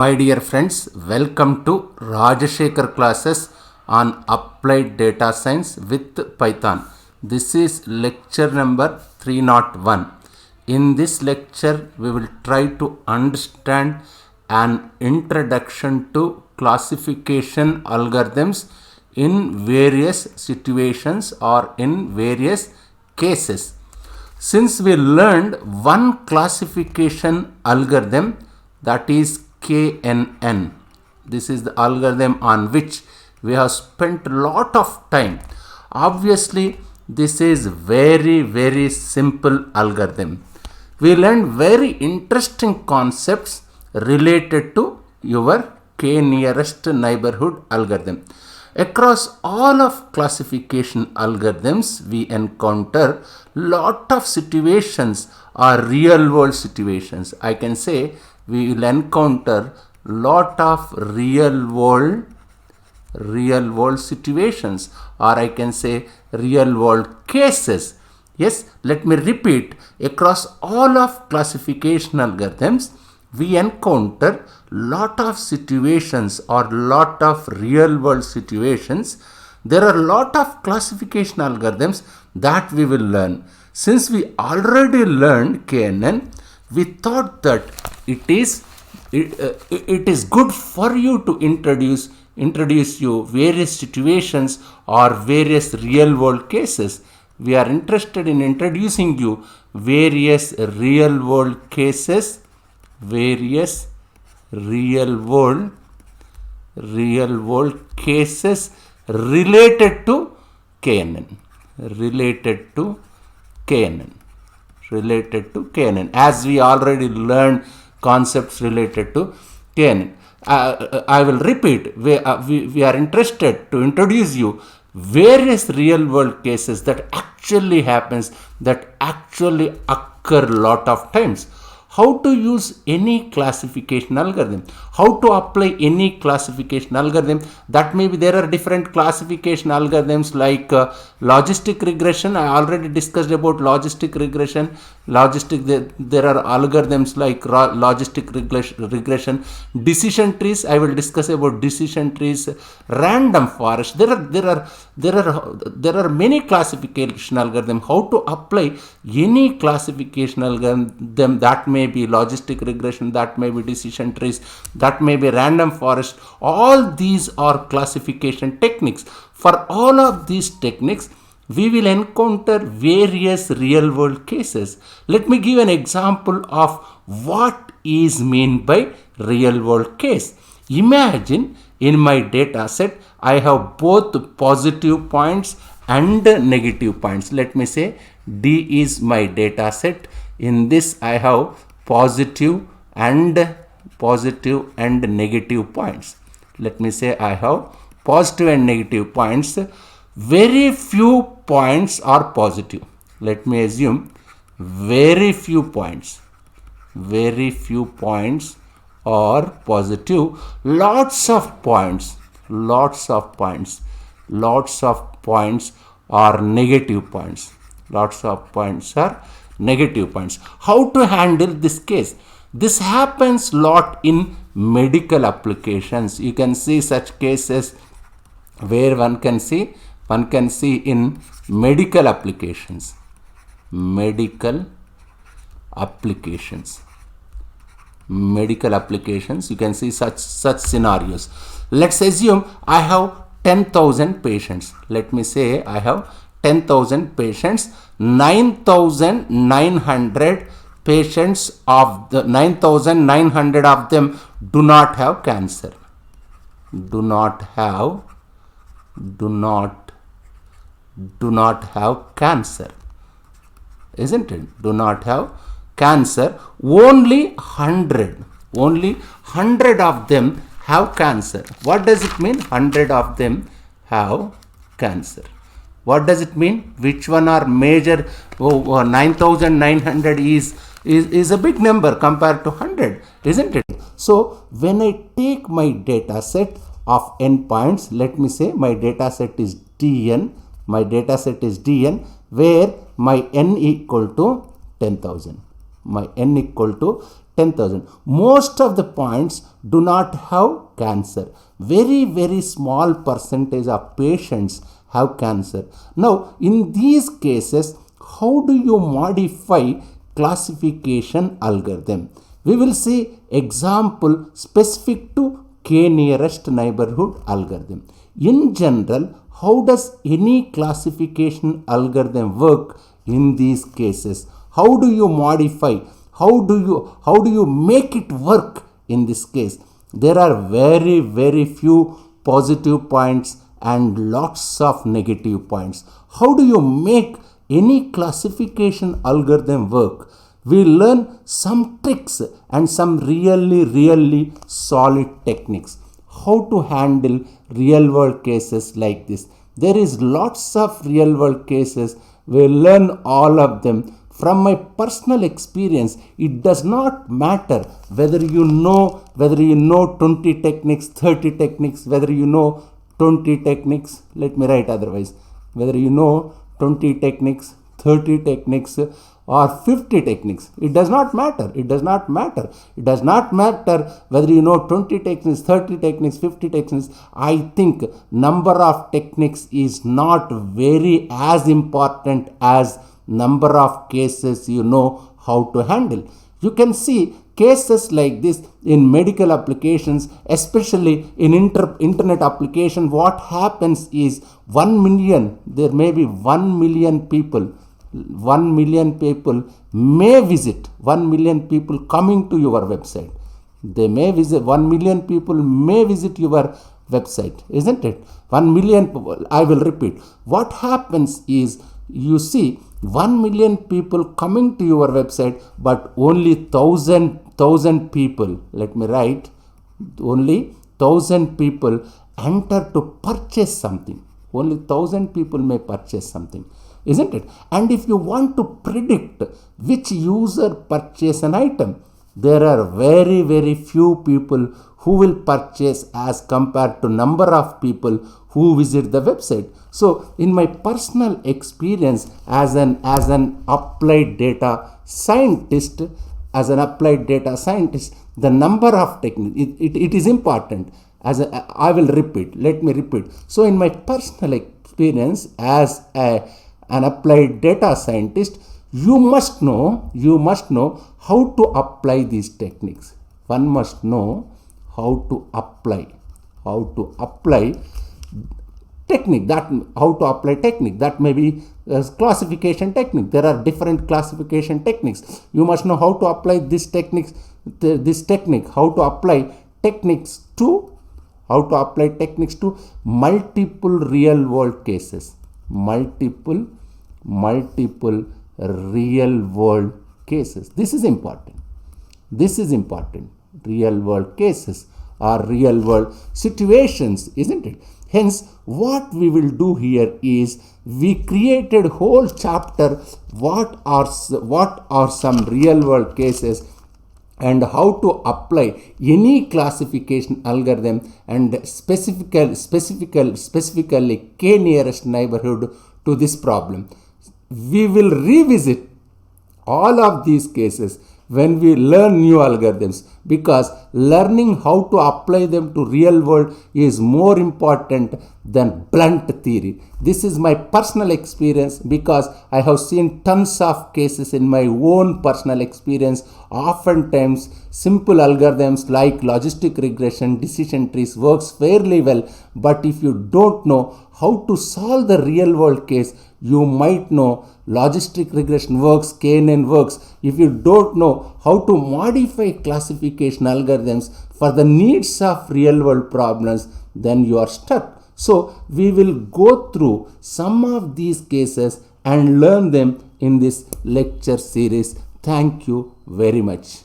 My dear friends, welcome to Rajashekar classes on Applied Data Science with Python. This is lecture number 301. In this lecture, we will try to understand an introduction to classification algorithms in various situations or in various cases. Since we learned one classification algorithm, that is KNN. This is the algorithm on which we have spent a lot of time. Obviously, this is very simple algorithm. We learned very interesting concepts related to your K nearest neighborhood algorithm. Across all of classification algorithms, we encounter lot of situations or real world situations. I can say we will encounter lot of real world situations, or I can say real world cases. Yes, let me repeat. Across all of classification algorithms, we encounter lot of situations or lot of real world situations. There are lot of classification algorithms that we will learn. Since we already learned KNN, we thought that it is good for you to introduce you various situations or various real world cases. We are interested in introducing you various real world cases, various real world cases related to KNN, as we already learned concepts related to KNN. I will repeat, we are interested to introduce you various real world cases that actually happens, that actually occur lot of times. How to use any classification algorithm, how to apply any classification algorithm. That may be, there are different classification algorithms like logistic regression. I already discussed about logistic regression. There are algorithms like logistic regression. Decision trees, I will discuss about decision trees. Random forest, there are many classification algorithms. How to apply any classification algorithm, that may be logistic regression, that may be decision trees, that may be random forest. All these are classification techniques. For all of these techniques, we will encounter various real world cases. Let me give an example of what is meant by real world case. Imagine in my data set, I have both positive points and negative points. Let me say D is my data set. In this, I have positive and negative points. Let me say I have positive and negative points. Very few points are positive. Let me assume very few points are positive. Lots of points are negative points. How to handle this case? This happens lot in medical applications. You can see such cases where one can see in medical applications. You can see such scenarios. Let's assume I have 10,000 patients. Let me say I have 10,000 patients. 9,900 patients of the 9,900 of them do not have cancer. Do not have cancer, isn't it? Do not have cancer. Only 100 of them have cancer. What does it mean? 100 of them have cancer. What does it mean? Which one are major? 9,900 is a big number compared to 100, isn't it? So when I take my data set of n points, let me say my data set is Dn. Where my n equal to 10,000. 10,000. Most of the points do not have cancer. Very, very small percentage of patients have cancer. Now, in these cases, how do you modify classification algorithm? We will see example specific to k nearest neighborhood algorithm. In general, how does any classification algorithm work in these cases? How do you modify? How do you make it work in this case? There are very, very few positive points and lots of negative points. How do you make any classification algorithm work? We learn some tricks and some really solid techniques. How to handle real world cases like this. There is lots of real world cases. We learn all of them. From my personal experience, it does not matter whether you know 20 techniques, 30 techniques, whether you know 20 techniques, let me write otherwise, whether you know 20 techniques, 30 techniques or 50 techniques. It does not matter. It does not matter. It does not matter whether you know 20 techniques, 30 techniques, 50 techniques. I think number of techniques is not very as important as number of cases you know how to handle. You can see cases like this in medical applications, especially in internet application. What happens is 1 million, there may be 1 million people, 1 million people may visit, 1 million people coming to your website. They may visit, 1 million people may visit your website, isn't it? 1 million people, I will repeat. What happens is, you see 1 million people coming to your website, but only 1,000 people, let me write, only 1,000 people enter to purchase something. Only 1,000 people may purchase something, isn't it? And if you want to predict which user purchase an item, there are very few people who will purchase as compared to number of people who visit the website. So in my personal experience as an applied data scientist, the number of techniques, it is important. I will repeat, let me repeat. So in my personal experience as an applied data scientist, you must know how to apply these techniques. One must know how to apply technique, that may be classification technique. There are different classification techniques. You must know how to apply this technique, how to apply techniques to multiple real world cases, multiple real world cases. This is important. Real world cases or real world situations, isn't it? Hence, what we will do here is, we created whole chapter, what are some real world cases and how to apply any classification algorithm, and specifically k nearest neighborhood to this problem. We will revisit all of these cases when we learn new algorithms, because learning how to apply them to real world is more important than blunt theory. This is my personal experience, because I have seen tons of cases in my own personal experience. Oftentimes simple algorithms like logistic regression, decision trees works fairly well, but if you don't know how to solve the real world case, you might know logistic regression works, KNN works. If you don't know how to modify classification algorithms for the needs of real world problems, then you are stuck. So we will go through some of these cases and learn them in this lecture series. Thank you very much.